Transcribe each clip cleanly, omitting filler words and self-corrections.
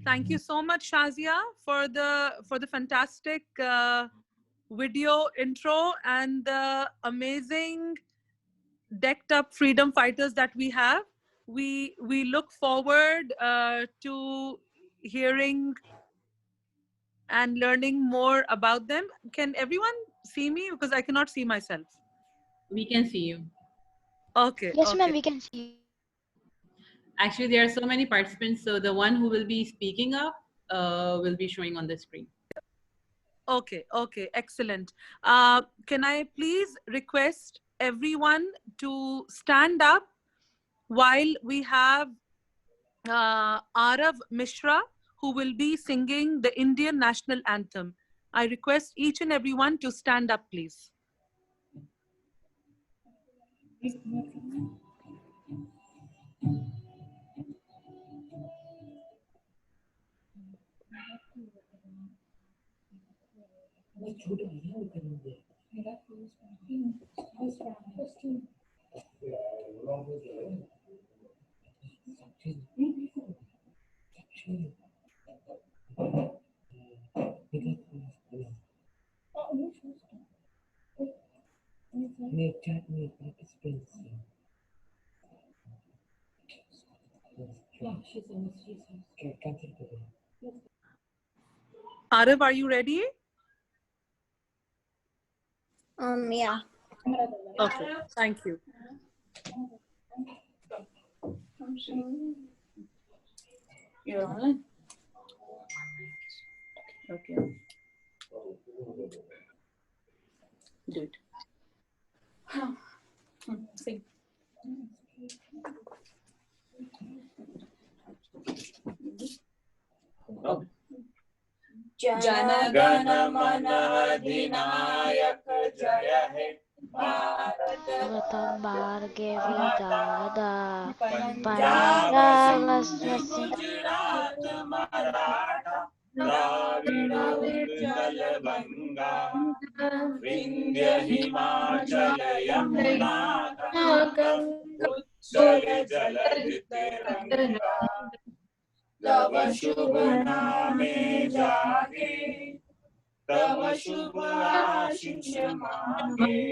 thank you so much, Shazia, for the fantastic video intro and the amazing decked up freedom fighters that we have. We look forward to hearing and learning more about them. Can everyone see me? Because I cannot see myself. We can see you. Okay, Yes, ma'am, okay. we can see you. Actually, there are so many participants, so the one who will be speaking up will be showing on the screen. Okay, okay, excellent. Can I please request everyone to stand up while we have Arav Mishra, who will be singing the Indian national anthem. I request each and everyone to stand up, please. Arav, are you ready? Yeah. Okay, thank you. You're on. Okay. Do it. Sing. Oh. Jana Gana मन अधिनायक जय हे भारत भाग्य विधाता पंजाब पंजाब सिंध गुजरात मराठा द्राविड़ उत्कल गंगा विंध्य हिमाचल यमुना उज्जल जलधि तिरंगा तव शुभ नामे जागे तव शुभ आशीष मांगे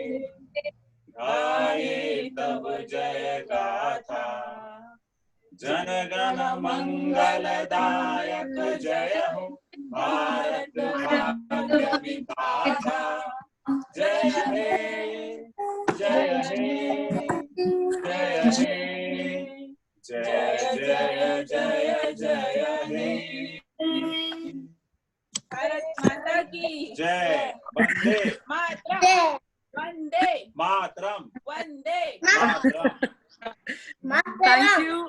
गाये तव जय गाथा जन गण मंगलदायक जय हो भारत भाग्य विधाता जय हे जय हे जय हे जय जय जय जय हे भारत माता की जय Vande Mataram Vande Mataram Vande Mataram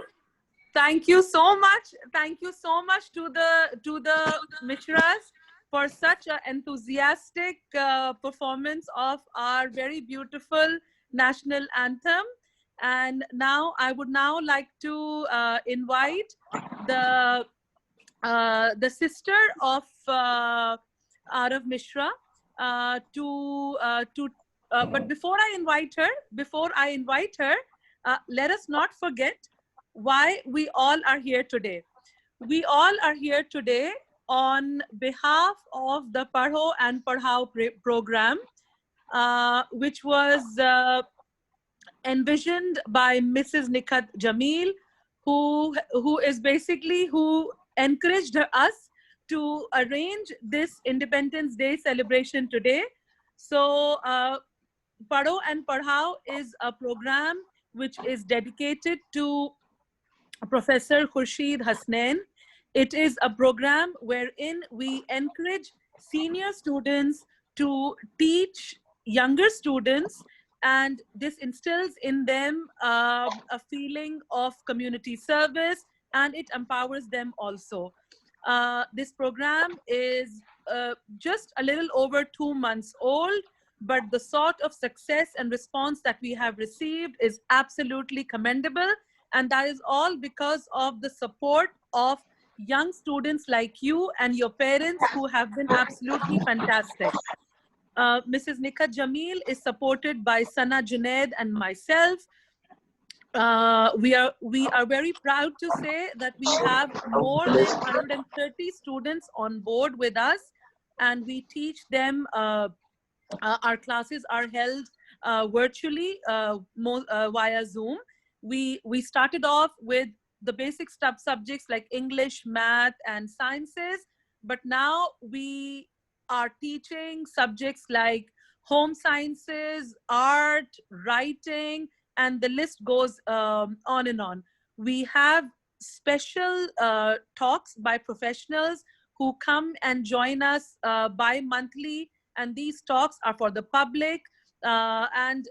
Thank you so much. Thank you so much to the Mishras for such an enthusiastic performance of our very beautiful national anthem. And now I would like to invite the sister of Arav Mishra but before I invite her, let us not forget why we all are here today. We all are here today on behalf of the Padho and Padhao program, which was envisioned by Mrs. Nikhat Jamil, who encouraged us to arrange this Independence Day celebration today. So Padho and Padhao is a program which is dedicated to Professor Khurshid Hasnain. It is a program wherein we encourage senior students to teach younger students, and this instills in them a feeling of community service, and it empowers them also. This program is just a little over 2 months old, but the sort of success and response that we have received is absolutely commendable. And that is all because of the support of young students like you and your parents, who have been absolutely fantastic. Mrs. Nikhat Jamil is supported by Sana Junaid and myself. we are very proud to say that we have more than 130 students on board with us, and we teach them. Our classes are held virtually via Zoom. We started off with the basic subjects like English, math, and sciences, but now we are teaching subjects like home sciences, art, writing, and the list goes on and on. We have special talks by professionals who come and join us bi-monthly, and these talks are for the public. And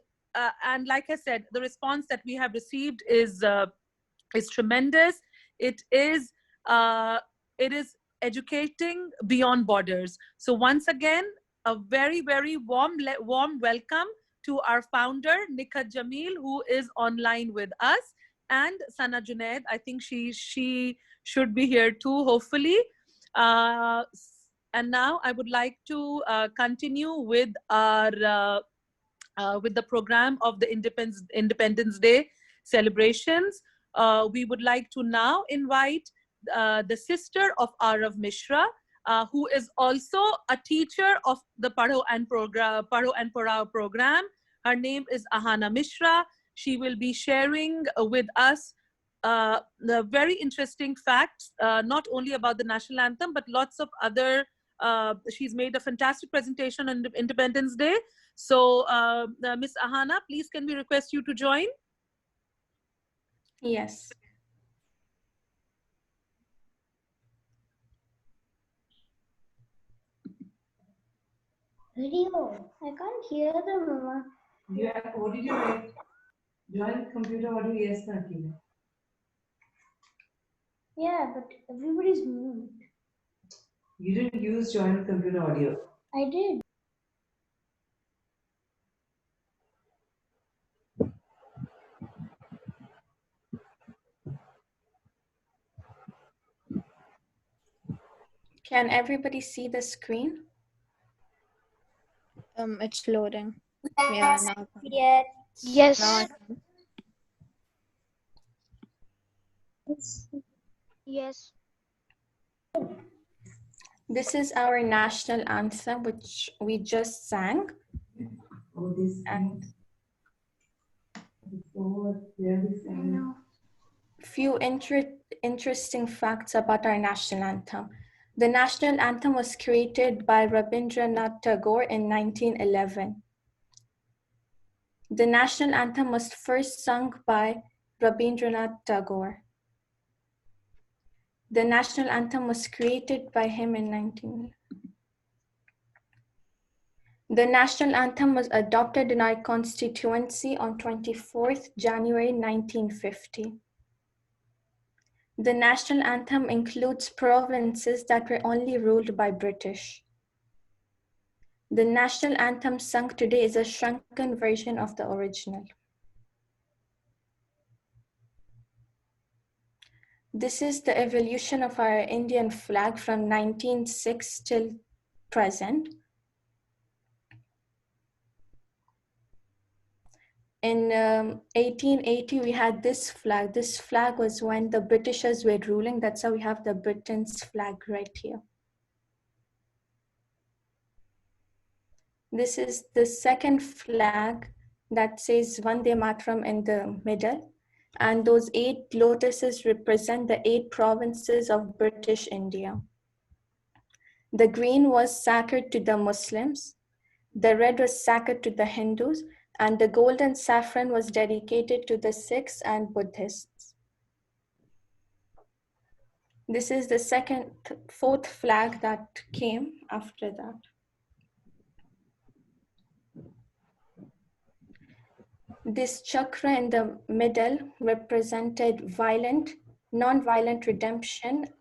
like I said, the response that we have received is tremendous. It is educating beyond borders. So once again, a very, very warm welcome to our founder, Nikhat Jamil, who is online with us, and Sana Junaid. I think she should be here too, hopefully. And now I would like to continue with our with the program of the Independence Day celebrations. We would like to now invite the sister of Arav Mishra, who is also a teacher of the Padho and Padhao program. Her name is Ahana Mishra. She will be sharing with us the very interesting facts, not only about the national anthem, but lots of other. She's made a fantastic presentation on Independence Day. So, Miss Ahana, please can we request you to join? Yes. Video. I can't hear them, Mama. Yeah, what did you write? Join computer audio, yes, Nakila. Yeah, but everybody's moved. You didn't use join computer audio. I did. Can everybody see the screen? It's loading. Yeah, now. Yes. Now Yes. this is our national anthem, which we just sang. Oh, this And before really saying. few interesting facts about our national anthem. The national anthem was created by Rabindranath Tagore in 1911. The national anthem was first sung by Rabindranath Tagore. The national anthem was created by him in 1911. The national anthem was adopted in our constituency on 24th January 1950. The national anthem includes provinces that were only ruled by British. The national anthem sung today is a shrunken version of the original. This is the evolution of our Indian flag from 1906 till present. In 1880, we had this flag. This flag was when the Britishers were ruling. That's how we have the Britain's flag right here. This is the second flag that says Vande Mataram in the middle. And those 8 lotuses represent the 8 provinces of British India. The green was sacred to the Muslims. The red was sacred to the Hindus. And the gold and saffron was dedicated to the Sikhs and Buddhists. This is the fourth flag that came after that. This chakra in the middle represented violent, non-violent redemption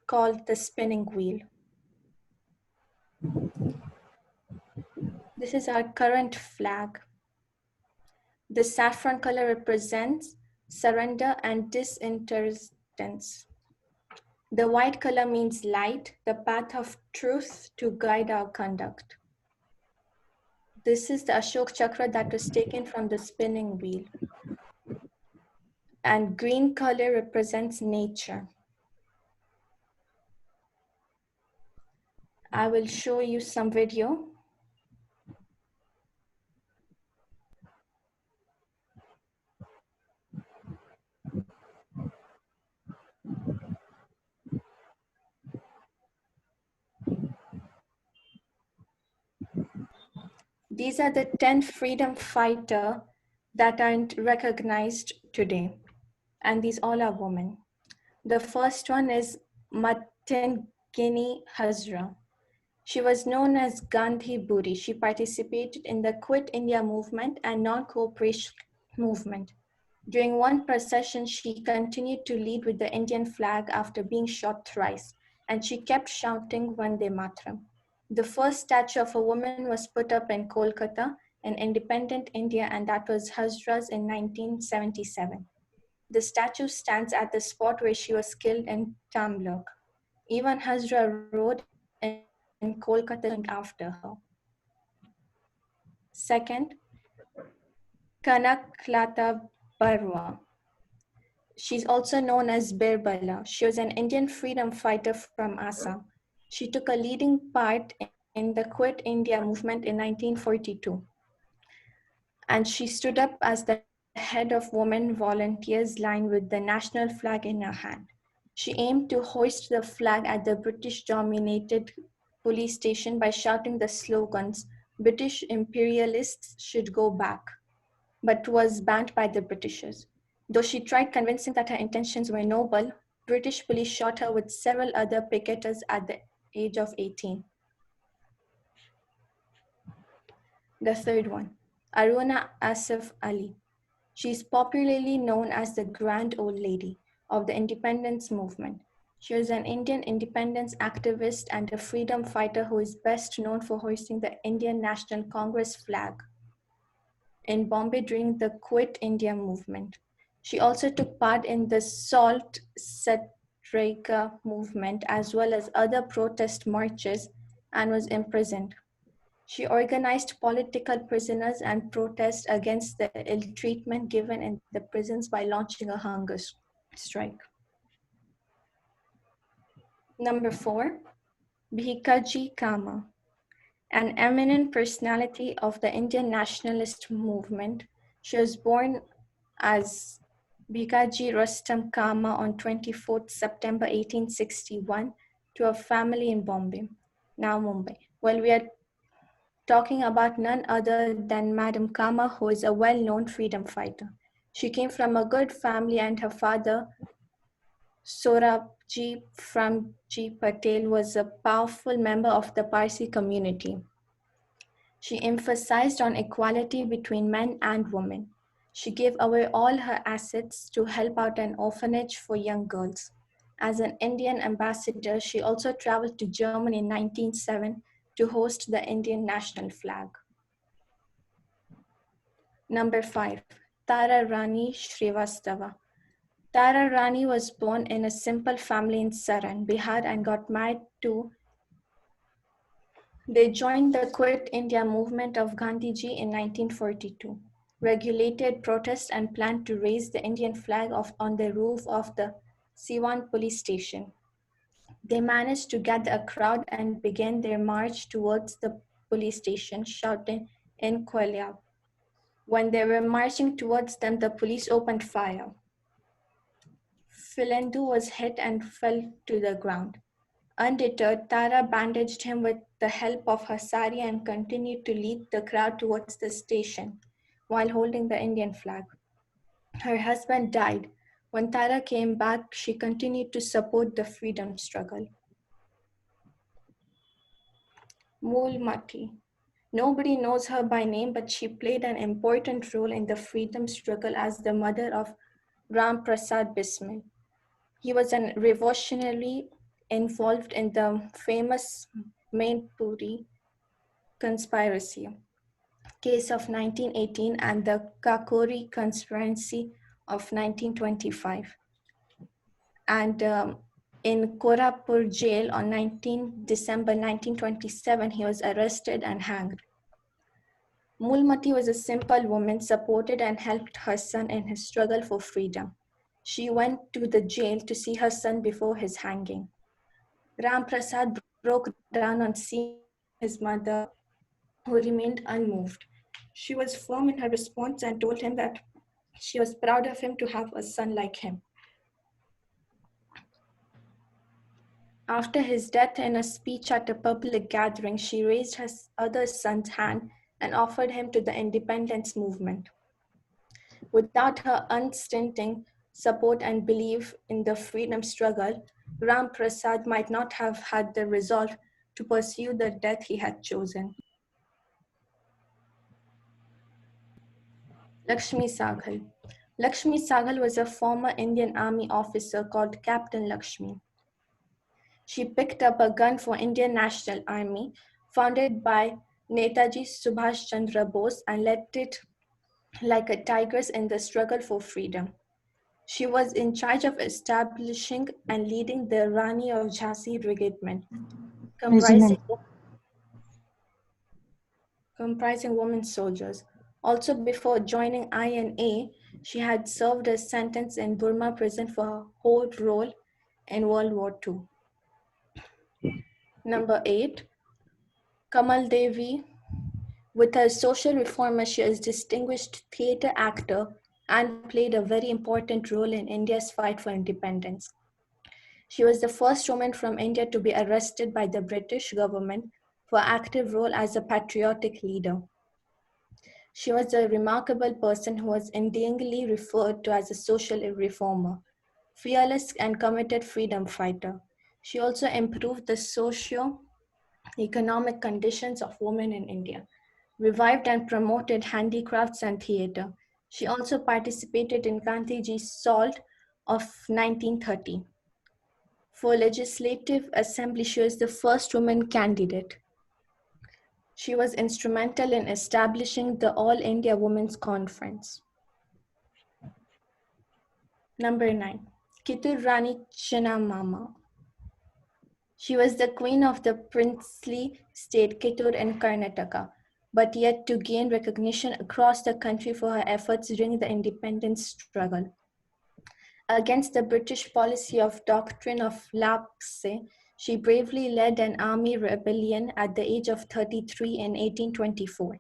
called the spinning wheel. This is our current flag. The saffron color represents surrender and disinterestance. The white color means light, the path of truth to guide our conduct. This is the Ashok chakra that was taken from the spinning wheel. and green color represents nature. I will show you some video. These are the 10 freedom fighters that aren't recognized today. And these all are women. The first one is Matengini Hazra. She was known as Gandhi Buri. She participated in the Quit India movement and non-cooperation movement. During one procession, she continued to lead with the Indian flag after being shot thrice, and she kept shouting Vande Mataram. The first statue of a woman was put up in Kolkata in independent India, and that was Hazra's in 1977. The statue stands at the spot where she was killed in Tamluk. Even Hazra rode in Kolkata after her. Second, Kanaklata Barwa. She's also known as Birbala. She was an Indian freedom fighter from Assam. She took a leading part in the Quit India movement in 1942. And she stood up as the head of Women Volunteers line with the national flag in her hand. She aimed to hoist the flag at the British-dominated police station by shouting the slogans, "British imperialists should go back," but was banned by the Britishers. Though she tried convincing that her intentions were noble, British police shot her with several other picketers at the age of 18. The third one, Aruna Asif Ali. She is popularly known as the Grand Old Lady of the independence movement. She was an Indian independence activist and a freedom fighter who is best known for hoisting the Indian National Congress flag in Bombay during the Quit India movement. She also took part in the Salt Satyagraha movement as well as other protest marches and was imprisoned. She organized political prisoners and protest against the ill treatment given in the prisons by launching a hunger strike. Number 4, Bhikaji Cama, an eminent personality of the Indian nationalist movement. She was born as Bhikaji Rustam Cama on 24th September 1861 to a family in Bombay, now Mumbai. Well, we are talking about none other than Madam Cama, who is a well-known freedom fighter. She came from a good family and her father, Sorabji Framji Patel, was a powerful member of the Parsi community. She emphasized on equality between men and women. She gave away all her assets to help out an orphanage for young girls. As an Indian ambassador, she also traveled to Germany in 1907 to host the Indian national flag. Number 5, Tara Rani Srivastava. Tara Rani was born in a simple family in Saran, Bihar, and got married to. They joined the Quit India movement of Gandhiji in 1942, regulated protests and planned to raise the Indian flag on the roof of the Siwan police station. They managed to gather a crowd and began their march towards the police station, shouting "Inquiliab." When they were marching towards them, the police opened fire. Philendu was hit and fell to the ground. Undeterred, Tara bandaged him with the help of her sari and continued to lead the crowd towards the station while holding the Indian flag. Her husband died. When Tara came back, she continued to support the freedom struggle. Moolmati. Nobody knows her by name, but she played an important role in the freedom struggle as the mother of Ram Prasad Bismil. He was a revolutionary involved in the famous Mainpuri conspiracy case of 1918 and the Kakori conspiracy of 1925. And in Korapur jail on 19 December 1927, he was arrested and hanged. Moolmati was a simple woman, supported and helped her son in his struggle for freedom. She went to the jail to see her son before his hanging. Ram Prasad broke down on seeing his mother, who remained unmoved. She was firm in her response and told him that she was proud of him to have a son like him. After his death, in a speech at a public gathering, she raised her other son's hand and offered him to the independence movement. Without her unstinting support and belief in the freedom struggle, Ram Prasad might not have had the resolve to pursue the death he had chosen. Lakshmi Saghal. Lakshmi Saghal was a former Indian Army officer called Captain Lakshmi. She picked up a gun for Indian National Army, founded by Netaji Subhash Chandra Bose, and led it like a tigress in the struggle for freedom. She was in charge of establishing and leading the Rani of Jhansi Regiment, comprising women soldiers. Also, before joining INA, she had served a sentence in Burma prison for her whole role in World War II. Number 8, Kamal Devi. With her social reformer, she is a distinguished theatre actor and played a very important role in India's fight for independence. She was the first woman from India to be arrested by the British government for active role as a patriotic leader. She was a remarkable person who was endearingly referred to as a social reformer, fearless and committed freedom fighter. She also improved the socio-economic conditions of women in India, revived and promoted handicrafts and theatre. She also participated in Gandhiji's SALT of 1930. For Legislative Assembly, she was the first woman candidate. She was instrumental in establishing the All India Women's Conference. Number 9, Kittur Rani Chennamma. She was the queen of the princely state Kittur in Karnataka, but yet to gain recognition across the country for her efforts during the independence struggle. Against the British policy of doctrine of lapse, she bravely led an army rebellion at the age of 33 in 1824.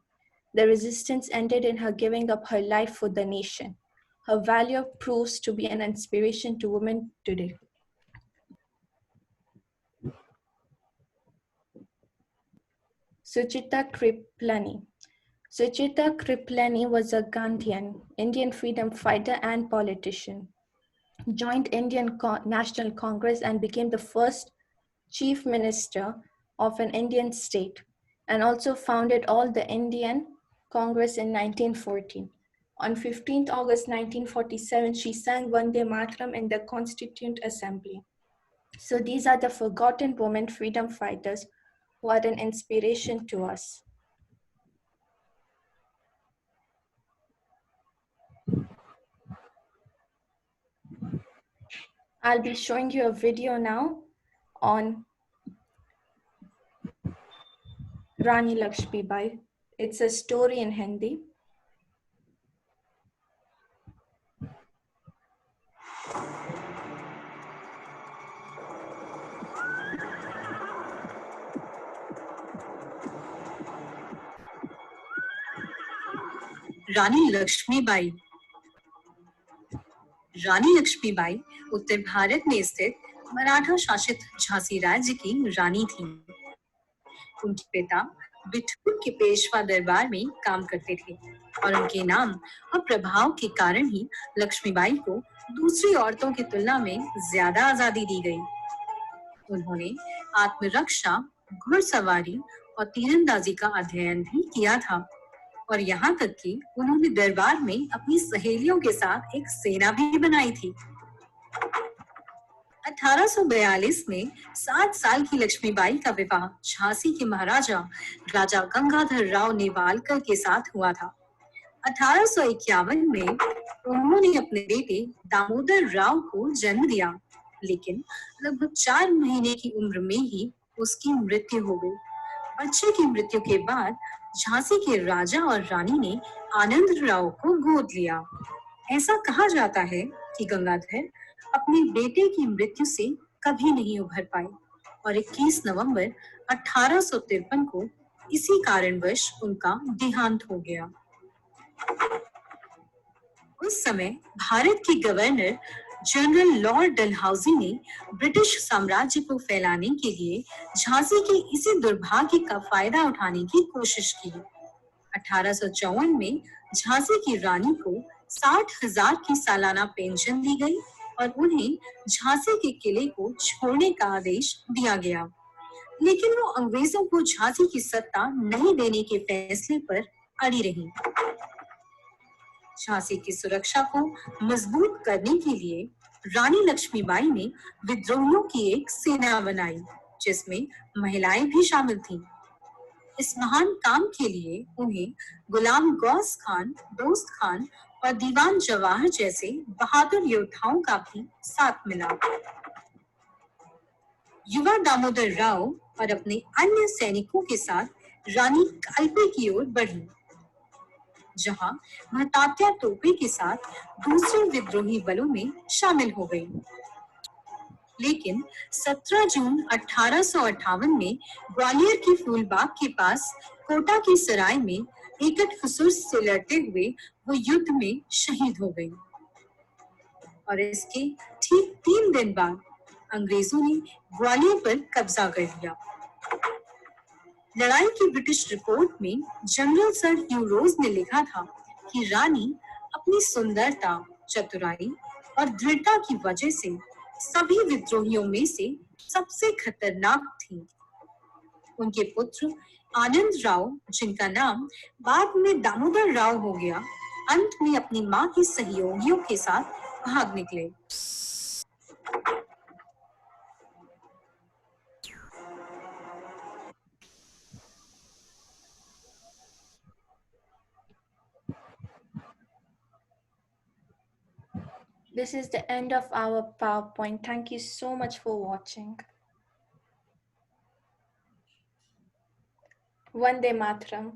The resistance ended in her giving up her life for the nation. Her valor proves to be an inspiration to women today. Suchita Kriplani. Suchita Kriplani was a Gandhian, Indian freedom fighter and politician. Joined Indian National Congress and became the first chief minister of an Indian state, and also founded All the Indian Congress in 1914. On 15th August 1947, she sang Vande Mataram in the Constituent Assembly. So these are the forgotten women freedom fighters who are an inspiration to us. I'll be showing you a video now on Rani Lakshmi Bai. It's a story in Hindi. रानी लक्ष्मीबाई। रानी लक्ष्मीबाई उत्तर भारत में स्थित मराठा शासित झांसी राज्य की रानी थी। उनके पिता बिठूर के पेशवा दरबार में काम करते थे और उनके नाम और प्रभाव के कारण ही लक्ष्मीबाई को दूसरी औरतों की तुलना में ज्यादा आजादी दी गई। उन्होंने आत्मरक्षा, घुड़सवारी और तीरंदाजी का अध्ययन भी किया था और यहाँ तक कि उन्होंने दरबार में अपनी सहेलियों के साथ एक सेना भी बनाई थी। 1842 में 7 साल की लक्ष्मीबाई का विवाह झांसी के महाराजा राजा गंगाधर राव नेवालकर के साथ हुआ था। 1851 में उन्होंने अपने बेटे दामोदर राव को जन्म दिया, लेकिन लगभग 4 महीने की उम्र में ही उसकी मृत्यु हो गई। बच्चे की मृत्यु के बाद झांसी के राजा और रानी ने आनंद राव को गोद लिया। ऐसा कहा जाता है कि गंगाधर अपने बेटे की मृत्यु से कभी नहीं उभर पाए और 21 नवंबर 1853 को इसी कारणवश उनका देहांत हो गया। उस समय भारत के गवर्नर जनरल लॉर्ड डलहौजी ने ब्रिटिश साम्राज्य को फैलाने के लिए झांसी के इसी दुर्भाग्य का फायदा उठाने की कोशिश की। 1854 में झांसी की रानी को 60,000 की सालाना पेंशन दी गई और उन्हें झांसी के किले को छोड़ने का आदेश दिया गया, लेकिन वो अंग्रेजों को झांसी की सत्ता नहीं देने के फैसले पर अड़ी रही। झांसी की सुरक्षा को मजबूत करने के लिए रानी लक्ष्मीबाई ने विद्रोहियों की एक सेना बनाई, जिसमें महिलाएं भी शामिल थीं। इस महान काम के लिए उन्हें गुलाम गौस खान, दोस्त खान और दीवान जवाहर जैसे बहादुर योद्धाओं का भी साथ मिला। युवा दामोदर राव और अपने अन्य सैनिकों के साथ रानी कालपे की ओर बढ़ी, जहां वह तात्या टोपे के साथ दूसरे विद्रोही बलों में शामिल हो गई। लेकिन 17 जून 1858 में ग्वालियर की फूलबाग के पास कोटा की सराय में एकट हुसूर से लड़ते हुए वो युद्ध में शहीद हो गई और इसके ठीक 3 दिन बाद अंग्रेजों ने ग्वालियर पर कब्जा कर लिया। लड़ाई की ब्रिटिश रिपोर्ट में जनरल सर ह्यू रोज ने लिखा था कि रानी अपनी सुंदरता, चतुराई और दृढ़ता की वजह से सभी विद्रोहियों में से सबसे खतरनाक थी। उनके पुत्र आनंद राव, जिनका नाम बाद में दामोदर राव हो गया, अंत में अपनी मां की सहयोगियों के साथ भाग निकले। This is the end of our PowerPoint. Thank you so much for watching. Vande Mataram.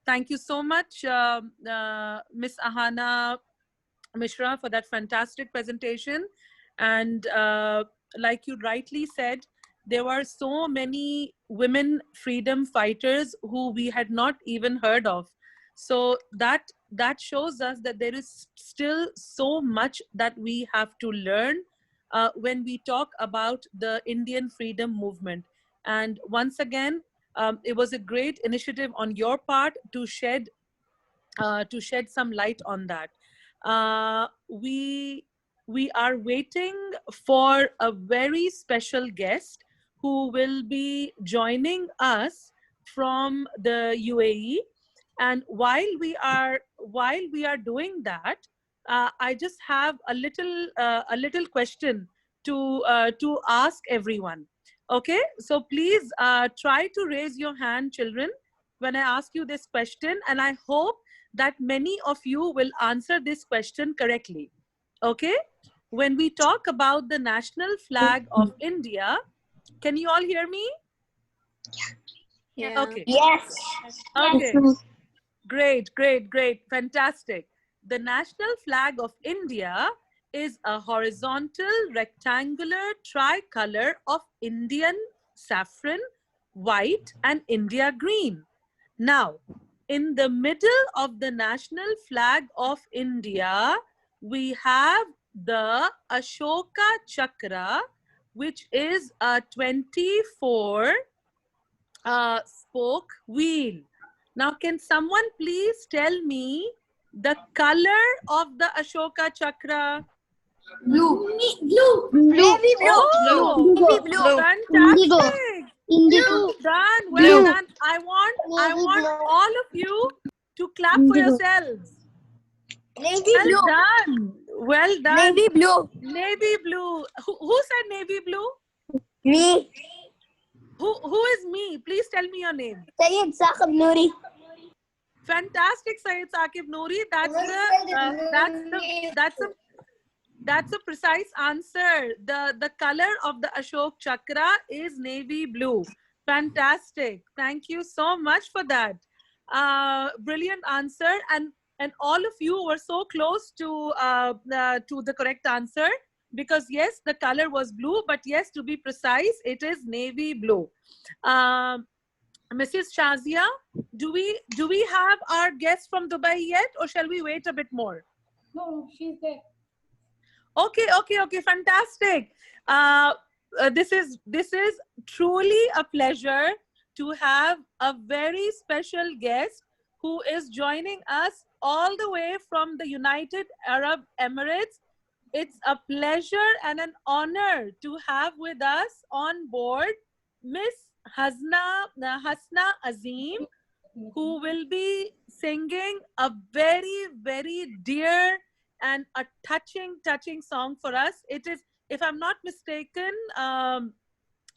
Thank you so much, Miss Ahana Mishra, for that fantastic presentation. And like you rightly said, there were so many women freedom fighters who we had not even heard of. So that shows us that there is still so much that we have to learn when we talk about the Indian freedom movement. And once again, it was a great initiative on your part to shed some light on that. We are waiting for a very special guest who will be joining us from the UAE. And while we are doing that, I just have a little question to ask everyone. Okay, so please try to raise your hand, children, when I ask you this question, and I hope that many of you will answer this question correctly. Okay, when we talk about the national flag of India, can you all hear me? Yeah. Okay. Yes. Okay. Great, fantastic. The national flag of India is a horizontal rectangular tricolor of Indian saffron, white, and India green. Now, in the middle of the national flag of India, we have the Ashoka Chakra, which is a 24 spoke wheel. Now, can someone please tell me the color of the Ashoka Chakra? Blue. Navy blue. Oh, Navy blue. fantastic. Indigo. Well done. Blue. Well done. I want all of you to clap for yourselves. Navy Well blue. done. Well done. Navy blue. Navy blue. Who said navy blue? Me. Who is me? Please tell me your name. Sayyid Saqib Noori. Fantastic, Syed Saqib Noori. That's That's a precise answer. The color of the Ashok Chakra is navy blue. Fantastic. Thank you so much for that. Brilliant answer. And all of you were so close to the correct answer, because yes, the color was blue, but yes, to be precise, it is navy blue. Mrs. Shazia, do we have our guest from Dubai yet, or shall we wait a bit more? No, she's there. Okay, fantastic. This is truly a pleasure to have a very special guest who is joining us all the way from the United Arab Emirates. It's a pleasure and an honor to have with us on board Miss Hasna Azim, who will be singing a very, very dear and a touching song for us. It is, if I'm not mistaken,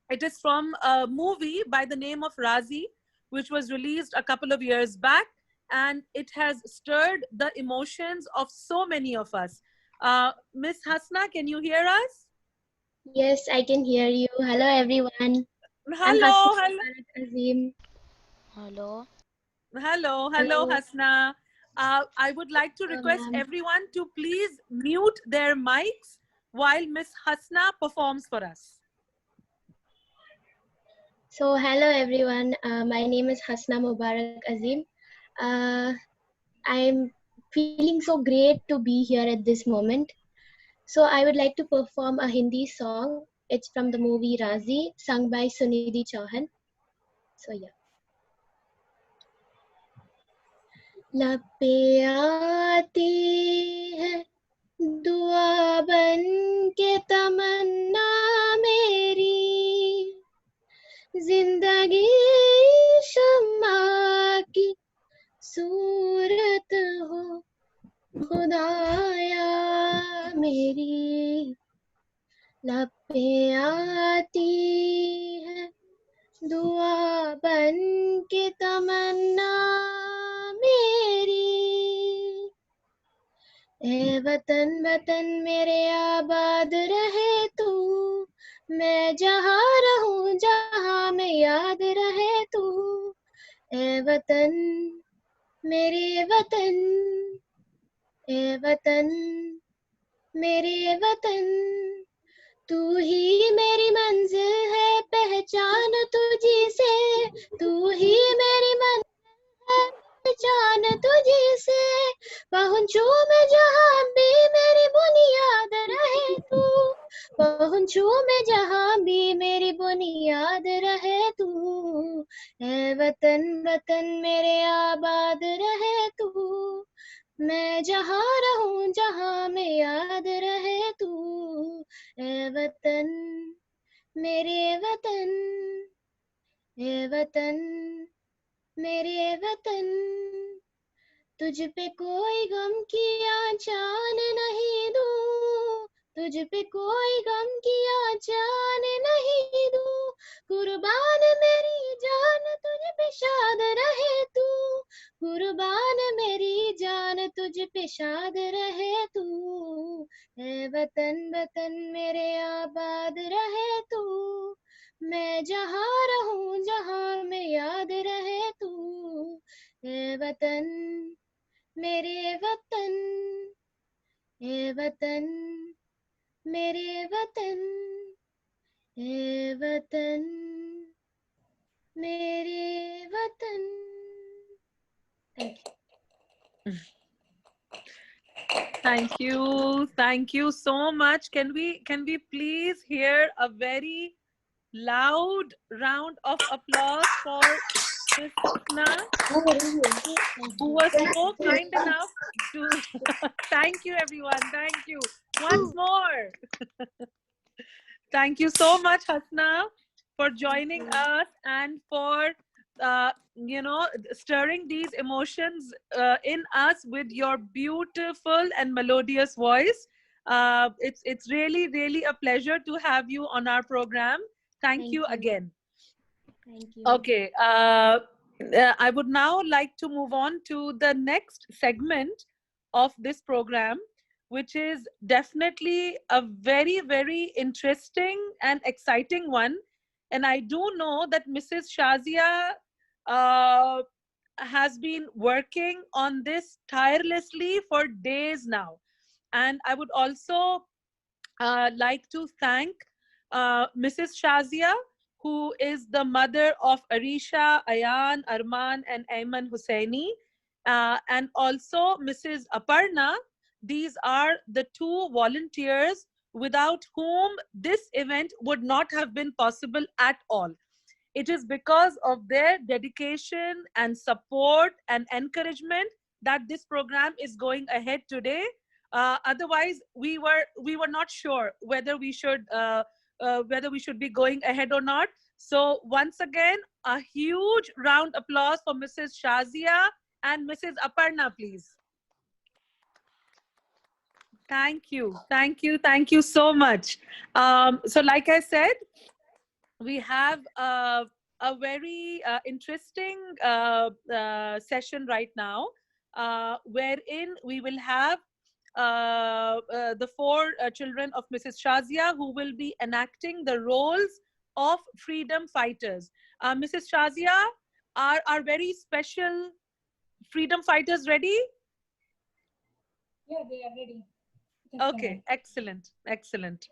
it is from a movie by the name of Razi, which was released a couple of years back, and it has stirred the emotions of so many of us. Miss Hasna, can you hear us? Yes, I can hear you. Hello, everyone. Hello. Azim. Hello. Hello, Hasna. I would like to request everyone to please mute their mics while Miss Hasna performs for us. So, hello, everyone. My name is Hasna Mubarak Azim. I'm feeling so great to be here at this moment. So, I would like to perform a Hindi song. It's from the movie Razi, sung by Sunidhi Chauhan. So, yeah. लब पे आती है दुआ बन के तमन्ना मेरी, जिंदगी शम्मा की सूरत हो खुदाया मेरी। लब पे आती है दुआ बन के तमन्ना मेरी, ए वतन वतन मेरे आबाद रहे तू, मैं जहाँ रहूं जहाँ में याद रहे तू। ए वतन मेरे वतन, ए वतन मेरे वतन, तू ही मेरी मंजिल है पहचान तुझी से, तू ही मेरी मंजिल है पहचान तुझी से। पहुंचूं मैं जहाँ भी मेरी बुनियाद रहे तू, पहुंचूं मैं जहाँ भी मेरी बुनियाद रहे तू। ऐ वतन वतन मेरे आबाद रहे तू, मैं जहाँ रहूं जहाँ में याद रहे तू। ऐ वतन मेरे वतन, ऐ वतन मेरे वतन, तुझ पे कोई गम की आंचान नहीं दूं, तुझ पे कोई गम की आंचान नहीं दूं। कुर्बान मेरी जान तुझ पे शाद रहे तू, कुर्बान मेरी जान तुझ पे शाद रहे तू। ऐ वतन वतन मेरे आबाद रहे तू, मैं जहाँ रहूं जहाँ में याद रहे तू। ऐ वतन मेरे वतन, ऐ वतन मेरे वतन, ऐ वतन मेरे वतन। Thank you so much. Can we please hear a very loud round of applause for Miss Hasna, who was so kind enough to thank you everyone, thank you once more. Thank you so much, Hasna, for joining us and for stirring these emotions in us with your beautiful and melodious voice. It's really a pleasure to have you on our program. Thank you again. Thank you. Okay, I would now like to move on to the next segment of this program, which is definitely a very, very interesting and exciting one. And I do know that Mrs. Shazia uh, has been working on this tirelessly for days now. And I would also like to thank Mrs. Shazia, who is the mother of Arisha, Ayan, Arman, and Ayman Hussaini, and also Mrs. Aparna. These are the two volunteers without whom this event would not have been possible at all. It is because of their dedication and support and encouragement that this program is going ahead today. Otherwise, we were not sure whether we should be going ahead or not. So once again, a huge round applause for Mrs. Shazia and Mrs. Aparna, please. Thank you, thank you, thank you so much. So like I said, we have a very interesting session right now, wherein we will have the four children of Mrs. Shazia, who will be enacting the roles of freedom fighters. Mrs. Shazia, are our very special freedom fighters ready? Yeah, they are ready. Okay, excellent, excellent.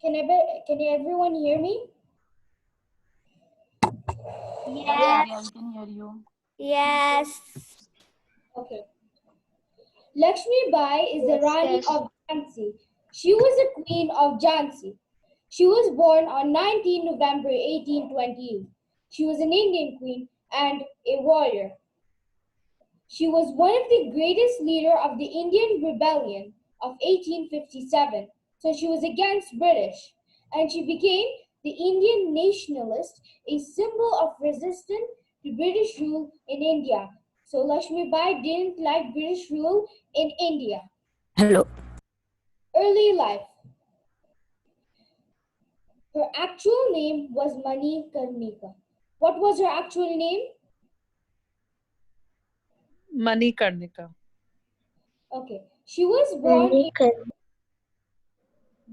Can everyone hear me? Yes. Yeah, we can hear you. Yes. Okay. Lakshmi Bai is the Rani of Jhansi. She was a queen of Jhansi. She was born on 19 November 1828. She was an Indian queen and a warrior. She was one of the greatest leaders of the Indian Rebellion of 1857. So she was against British, and she became the Indian nationalist, a symbol of resistance to British rule in India. So Lakshmi Bai didn't like British rule in India. Hello. Early life. Her actual name was Mani Karnika. What was her actual name? Mani Karnika. Okay. She was born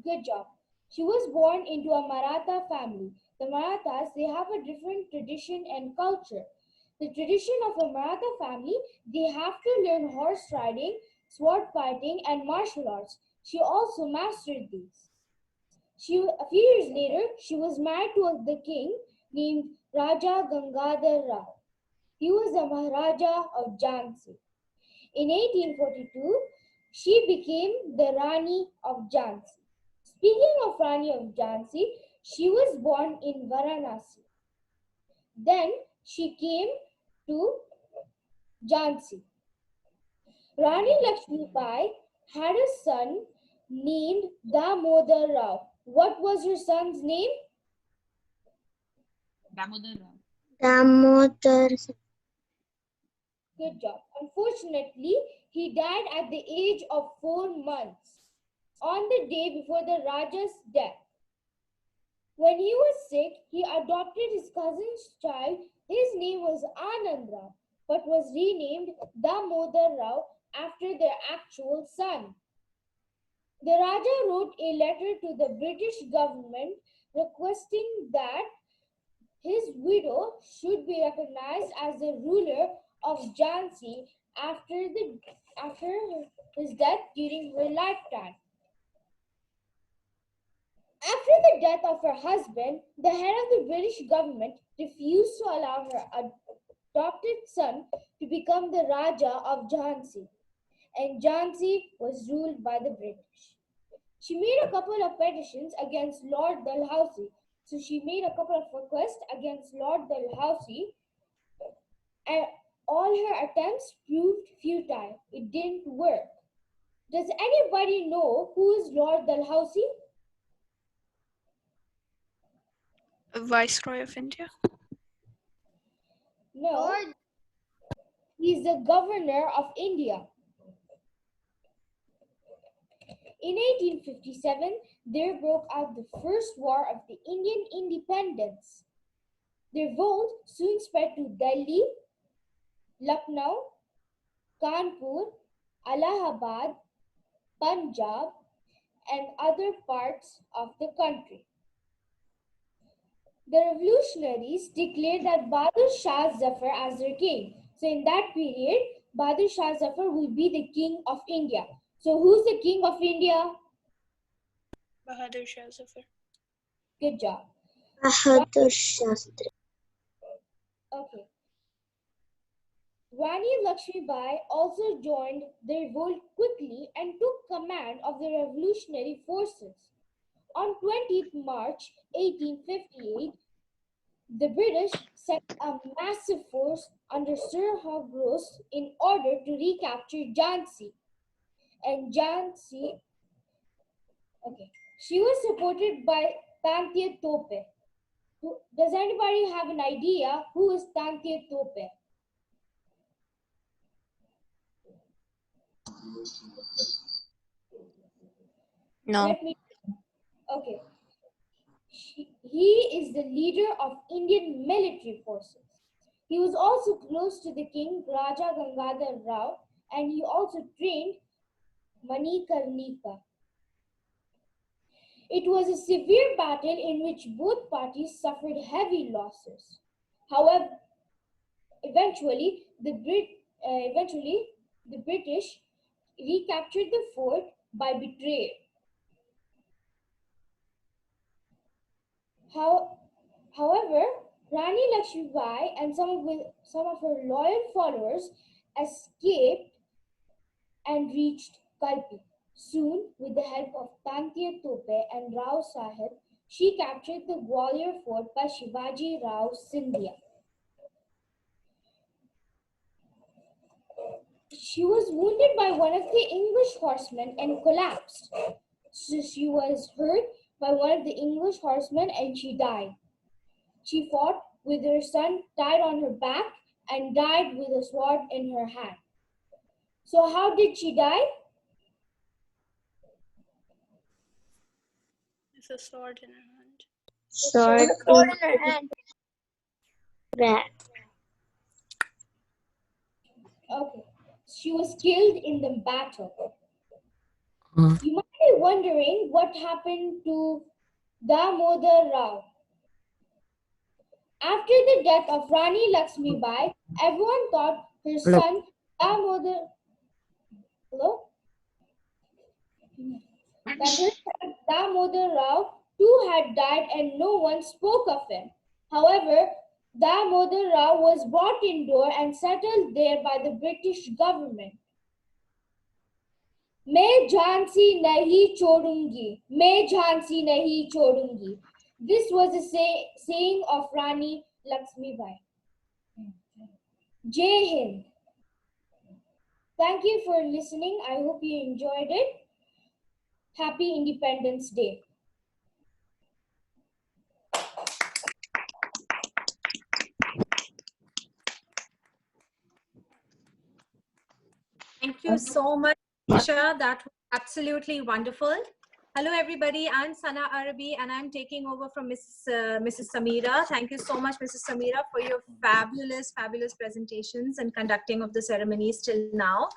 Good job. She was born into a Maratha family. The Marathas, they have a different tradition and culture. The tradition of a Maratha family, they have to learn horse riding, sword fighting, and martial arts. She also mastered these. A few years later, she was married to the king named Raja Gangadhar Rao. He was the Maharaja of Jhansi. In 1842, she became the Rani of Jhansi. Speaking of Rani of Jhansi, she was born in Varanasi. Then she came to Jhansi. Rani Lakshmi Bai had a son named Damodar Rao. What was her son's name? Damodar Rao. Damodar. Good job. Unfortunately, he died at the age of 4 months. on the day before the Raja's death. When he was sick, he adopted his cousin's child. His name was Anand Rao, but was renamed Damodar Rao after their actual son. The Raja wrote a letter to the British government requesting that his widow should be recognized as the ruler of Jhansi after his death during her lifetime. After the death of her husband, the head of the British government refused to allow her adopted son to become the Raja of Jhansi, and Jhansi was ruled by the British. She made a couple of petitions against Lord Dalhousie. So she made a couple of requests against Lord Dalhousie, and all her attempts proved futile. It didn't work. Does anybody know who is Lord Dalhousie? Viceroy of India. No. He's the governor of India. In 1857, there broke out the First War of the Indian Independence. The revolt soon spread to Delhi, Lucknow, Kanpur, Allahabad, Punjab, and other parts of the country. The revolutionaries declared that Bahadur Shah Zafar as their king. So in that period, Bahadur Shah Zafar will be the king of India. So who's the king of India? Bahadur Shah Zafar. Good job. Bahadur Shastri. Okay. Rani Lakshmi Bai also joined the revolt quickly and took command of the revolutionary forces. On 20th March 1858, the British sent a massive force under Sir Hugh Ross in order to recapture Jhansi. And Jhansi, she was supported by Tantia Tope. Does anybody have an idea who is Tantia Tope? No. Okay. He is the leader of Indian military forces. He was also close to the king Raja Gangadhar Rao, and he also trained Manikarnika. It was a severe battle in which both parties suffered heavy losses. However, eventually the British recaptured the fort by betrayal. However, Rani Lakshmi Bai and some of her loyal followers escaped and reached Kalpi. Soon, with the help of Tantia Tope and Rao Sahib, she captured the Gwalior fort by Shivaji Rao Scindia. She was wounded by one of the English horsemen and collapsed. So she was hurt by one of the English horsemen and she died. She fought with her son tied on her back and died with a sword in her hand. So how did she die? With a sword in her hand. Sword in her hand. Back. Okay. She was killed in the battle. You might be wondering what happened to Damodar Rao. After the death of Rani Lakshmi Bai, everyone thought her son Damodar Rao too had died and no one spoke of him. However, Damodar Rao was brought indoor and settled there by the British government. मैं झांसी नहीं छोड़ूंगी, मैं झांसी नहीं छोड़ूंगी. This was a saying of Rani Lakshmi Bai. Jai Hind. Thank you for listening. I hope you enjoyed it. Happy Independence Day. Thank you so much, Isha. That Absolutely wonderful. Hello, everybody. I'm Sana Arabi, and I'm taking over from Mrs. Samira. Thank you so much, Mrs. Samira, for your fabulous, fabulous presentations and conducting of the ceremonies till now.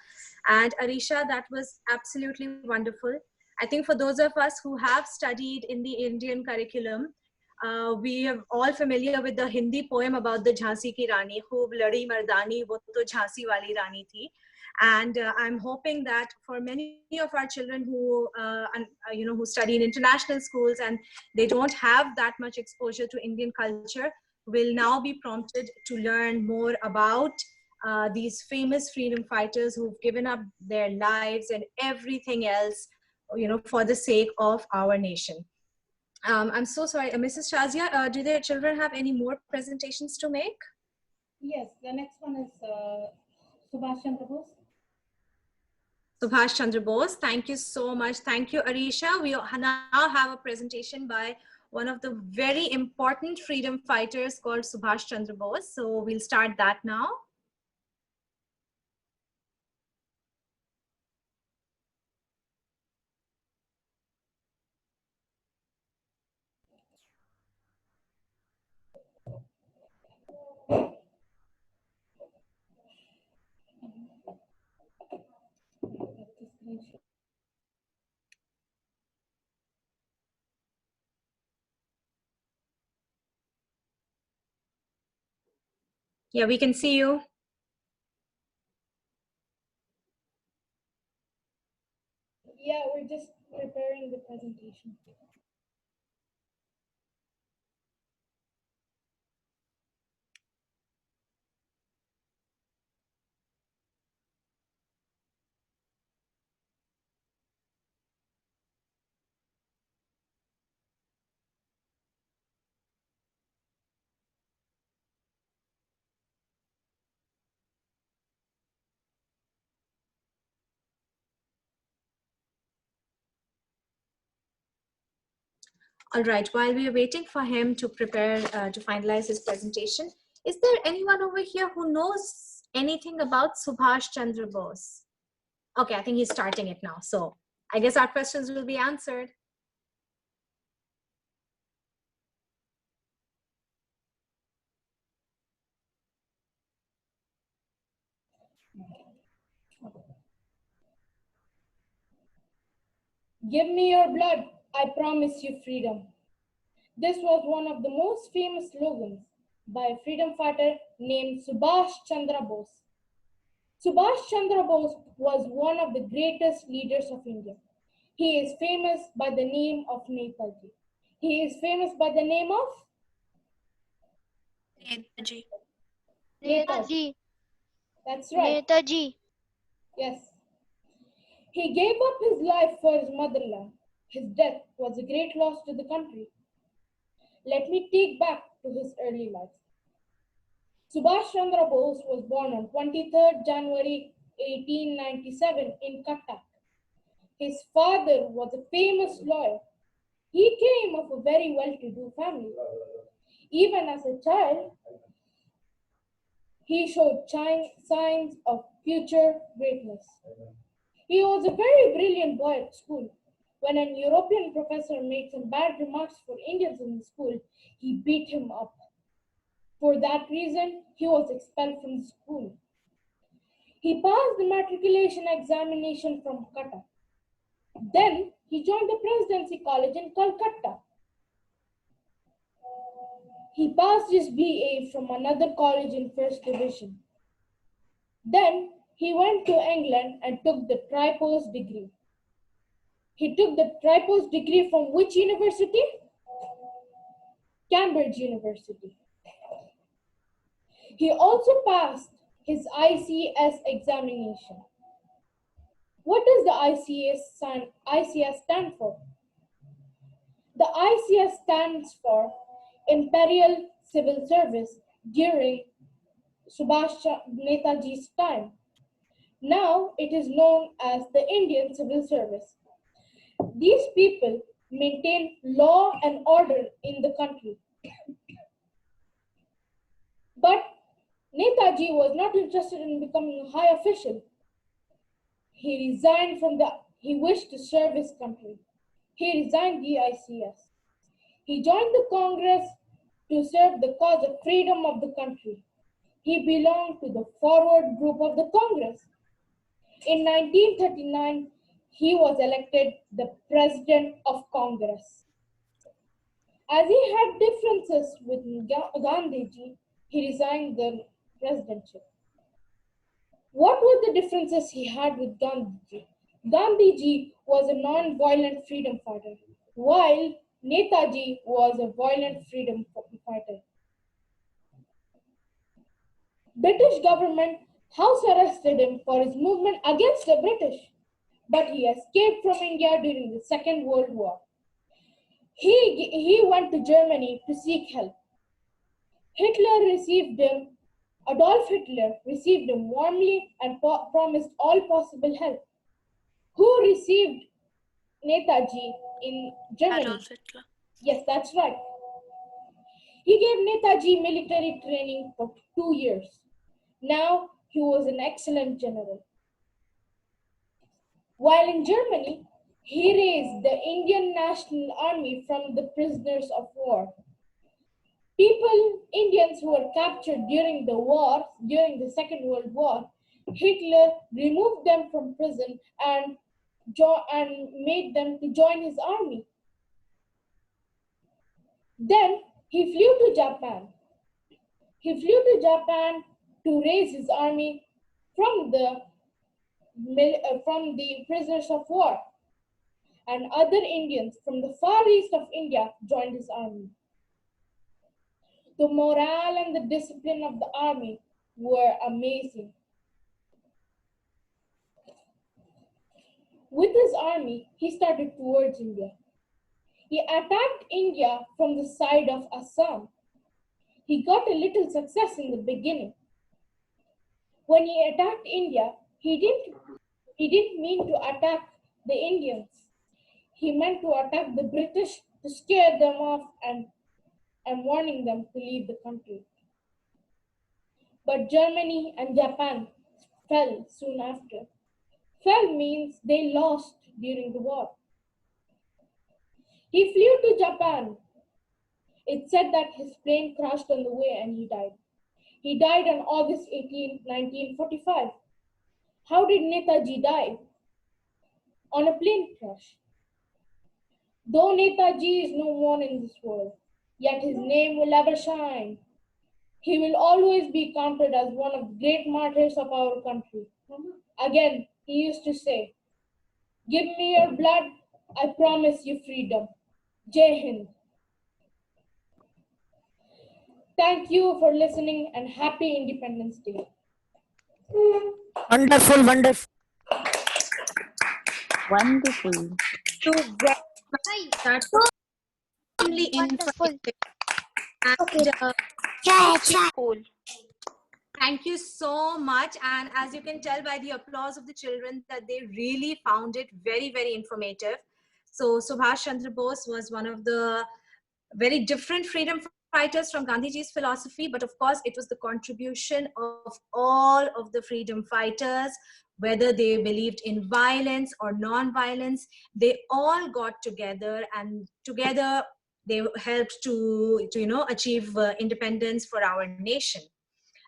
And Arisha, that was absolutely wonderful. I think for those of us who have studied in the Indian curriculum, we are all familiar with the Hindi poem about the Jhansi ki Rani, Khoob ladi mardani, wo to Jhansi wali Rani thi. And I'm hoping that for many of our children who, who study in international schools and they don't have that much exposure to Indian culture, will now be prompted to learn more about these famous freedom fighters who've given up their lives and everything else, for the sake of our nation. I'm so sorry, Mrs. Shazia, do their children have any more presentations to make? Yes, the next one is Subhash Chandra Bose. Subhash Chandra Bose, thank you so much. Thank you, Arisha. We now have a presentation by one of the very important freedom fighters called Subhash Chandra Bose. So we'll start that now. Yeah, we can see you. Yeah, we're just preparing the presentation. All right, while we are waiting for him to prepare, to finalize his presentation, is there anyone over here who knows anything about Subhash Chandra Bose? Okay, I think he's starting it now. So I guess our questions will be answered. Give me your blood, I promise you freedom. This was one of the most famous slogans by a freedom fighter named Subhash Chandra Bose. Subhash Chandra Bose was one of the greatest leaders of India. He is famous by the name of Netaji. He is famous by the name of Netaji. Netaji. That's right. Netaji. Yes. He gave up his life for his motherland. His death was a great loss to the country. Let me take back to his early life. Subhash Chandra Bose was born on 23rd January 1897 in Cuttack. His father was a famous lawyer. He came of a very well-to-do family. Even as a child, he showed signs of future greatness. He was a very brilliant boy at school. When an European professor made some bad remarks for Indians in the school, he beat him up. For that reason, he was expelled from the school. He passed the matriculation examination from Cuttack. Then he joined the Presidency College in Calcutta. He passed his BA from another college in First Division. Then he went to England and took the Tripos degree. He took the Tripos degree from which university? Cambridge University. He also passed his ICS examination. What does the ICS stand for? The ICS stands for Imperial Civil Service during Subhash Netaji's time. Now it is known as the Indian Civil Service. These people maintain law and order in the country. But Netaji was not interested in becoming a high official. He resigned from the he wished to serve his country. He resigned the ICS. He joined the Congress to serve the cause of freedom of the country. He belonged to the forward group of the Congress. In 1939, he was elected the President of Congress. As he had differences with Gandhiji, he resigned the presidency. What were the differences he had with Gandhiji? Gandhiji was a non-violent freedom fighter, while Netaji was a violent freedom fighter. British government house arrested him for his movement against the British, but he escaped from India during the Second World War. He went to Germany to seek help. Adolf Hitler received him warmly and promised all possible help. Who received Netaji in Germany? Adolf Hitler. Yes, that's right. He gave Netaji military training for 2 years. Now he was an excellent general. While in Germany, he raised the Indian National Army from the prisoners of war. Indians who were captured during the Second World War, Hitler removed them from prison and made them to join his army. Then he flew to Japan. He flew to Japan to raise his army from the prisoners of war, and other Indians from the far east of India joined his army. The morale and the discipline of the army were amazing. With his army, he started towards India. He attacked India from the side of Assam. He got a little success in the beginning. When he attacked India, he didn't mean to attack the Indians. He meant to attack the British to scare them off and warning them to leave the country. But Germany and Japan fell soon after. Fell means they lost during the war. He flew to Japan. It said that his plane crashed on the way and he died. He died on August 18, 1945. How did Netaji die? On a plane crash. Though Netaji is no more in this world, yet his name will ever shine. He will always be counted as one of the great martyrs of our country. Again, he used to say, "Give me your blood, I promise you freedom." Jai Hind. Thank you for listening and happy Independence Day. Wonderful, wonderful. Wonderful. So that's only informative. And, Cool. thank you so much. And as you can tell by the applause of the children that they really found it very, very informative. So Subhash Chandra Bose was one of the very different freedom fighters from Gandhiji's philosophy, but of course it was the contribution of all of the freedom fighters, whether they believed in violence or non-violence. They all got together, and together they helped to achieve independence for our nation.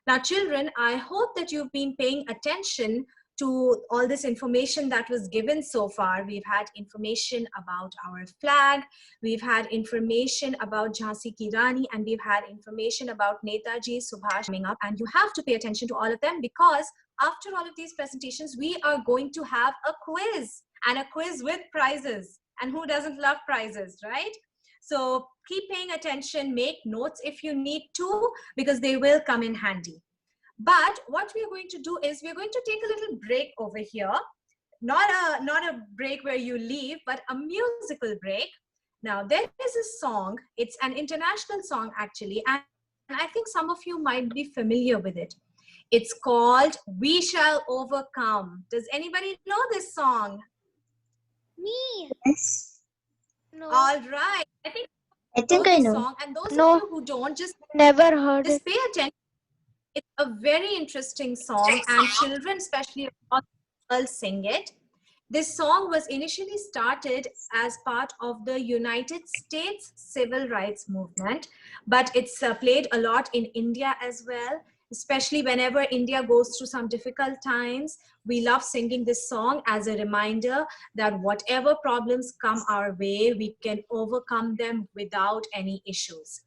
Now, children, I hope that you've been paying attention to all this information that was given so far. We've had information about our flag, we've had information about Jhansi Ki Rani, and we've had information about Netaji Subhash coming up. And you have to pay attention to all of them, because after all of these presentations, we are going to have a quiz, and a quiz with prizes. And who doesn't love prizes, right? So keep paying attention, make notes if you need to, because they will come in handy. But what we're going to do is we're going to take a little break over here. Not a break where you leave, but a musical break. Now, there is a song. It's an international song, actually. And I think some of you might be familiar with it. It's called "We Shall Overcome." Does anybody know this song? Me. Yes. No. All right. I think I know. Song. And those No. of you who don't, just Never heard just it. pay attention. It's a very interesting song, and children, especially girls, sing it. This song was initially started as part of the United States Civil Rights Movement, but it's played a lot in India as well, especially whenever India goes through some difficult times. We love singing this song as a reminder that whatever problems come our way, we can overcome them without any issues.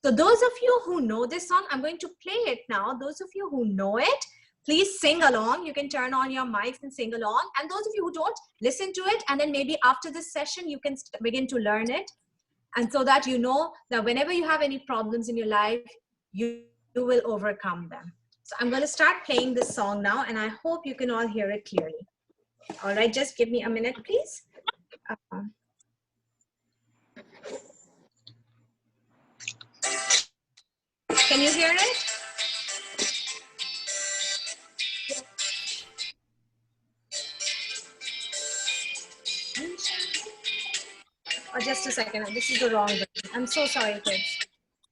So those of you who know this song, I'm going to play it now. Those of you who know it, please sing along. You can turn on your mics and sing along. And those of you who don't, listen to it. And then maybe after this session, you can begin to learn it. And so that you know that whenever you have any problems in your life, you will overcome them. So I'm going to start playing this song now, and I hope you can all hear it clearly. All right, just give me a minute, please. Can you hear it? Oh, just a second. This is the wrong version. I'm so sorry, kids.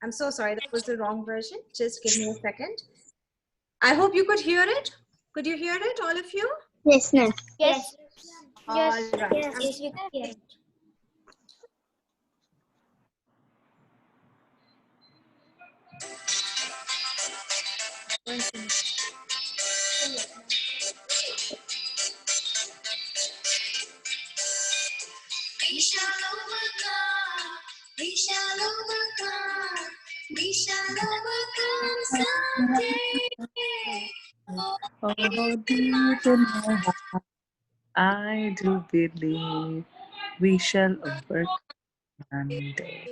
I'm so sorry. That was the wrong version. Just give me a second. I hope you could hear it. Could you hear it, all of you? Yes, ma'am. Yes. All Yes. right. Yes. You can hear it. We shall overcome. We shall overcome. We shall overcome someday. Oh, deep in my heart, I do believe we shall overcome one day.